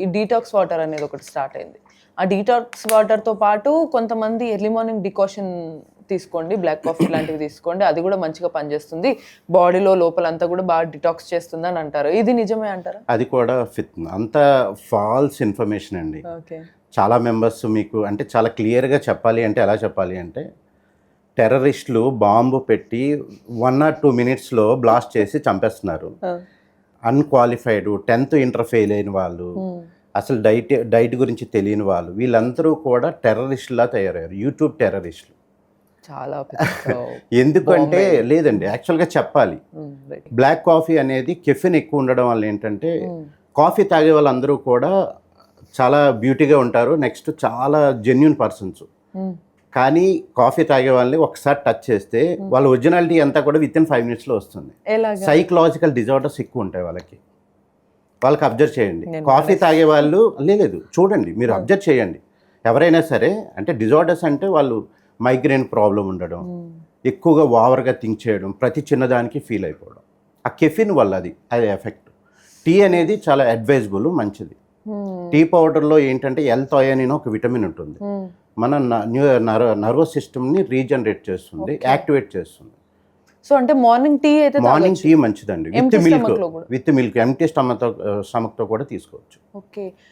ఈ detox water అనేది ఒకటి స్టార్ట్ అయింది. ఆ డీటాక్స్ వాటర్‌తో పాటు కొంతమంది ఎర్లీ మార్నింగ్ డికాషన్ తీసుకోండి, బ్లాక్ కాఫీ లాంటివి తీసుకోండి. అది కూడా మంచిగా పనిచేస్తుంది. బాడీలో లోపలంతా కూడా బాగా డిటాక్స్ చేస్తుందని అంటారు. ఇది నిజమే అంటారా? అది కూడా అంతా ఫాల్స్ ఇన్ఫర్మేషన్ అండి. ఓకే. చాలా మెంబర్స్ మీకు అంటే చాలా క్లియర్గా చెప్పాలి అంటే ఎలా చెప్పాలి అంటే, టెర్రరిస్టులు బాంబు పెట్టి 1 or 2 మినిట్స్లో బ్లాస్ట్ చేసి చంపేస్తున్నారు. అన్క్వాలిఫైడ్ 10th ఇంటర్ ఫెయిల్ అయిన వాళ్ళు, అసలు డైట్ గురించి తెలియని వాళ్ళు, వీళ్ళందరూ కూడా టెర్రరిస్టులా తయారయ్యారు. యూట్యూబ్ టెర్రరిస్టులు. చాలా ఎందుకంటే లేదండి, యాక్చువల్గా చెప్పాలి, బ్లాక్ కాఫీ అనేది కెఫిన్ ఎక్కువ ఉండడం వల్ల ఏంటంటే కాఫీ తాగే వాళ్ళందరూ కూడా చాలా బ్యూటీగా ఉంటారు. నెక్స్ట్ చాలా జెన్యున్ పర్సన్స్. కానీ కాఫీ తాగే వాళ్ళని ఒకసారి టచ్ చేస్తే వాళ్ళ ఒరిజినాలిటీ అంతా కూడా విత్ ఇన్ 5 minutesలో వస్తుంది. సైకలాజికల్ డిజార్డర్స్ ఎక్కువ ఉంటాయి వాళ్ళకి అబ్జర్వ్ చేయండి. కాఫీ తాగే వాళ్ళు లేదు, చూడండి, మీరు అబ్జర్వ్ చేయండి. ఎవరైనా సరే అంటే డిజార్డర్స్ అంటే వాళ్ళు మైగ్రేన్ ప్రాబ్లం ఉండడం, ఎక్కువగా ఓవర్గా థింక్ చేయడం, ప్రతి చిన్నదానికి ఫీల్ అయిపోవడం, ఆ కెఫిన్ వల్ల అది ఎఫెక్ట్. టీ అనేది చాలా అడ్వైజబుల్, మంచిది. టీ పౌడర్లో ఏంటంటే L-థయోనిన్ ఒక విటమిన్ ఉంటుంది. మన నర్వస్ సిస్టమ్ని రీజనరేట్ చేస్తుంది, యాక్టివేట్ చేస్తుంది. సో అంటే మార్నింగ్ టీ అయితే మార్నింగ్ టీ మంచిదండి, విత్ మిల్క్ ఎంటీ స్టమక్తో కూడా తీసుకోవచ్చు. ఓకే.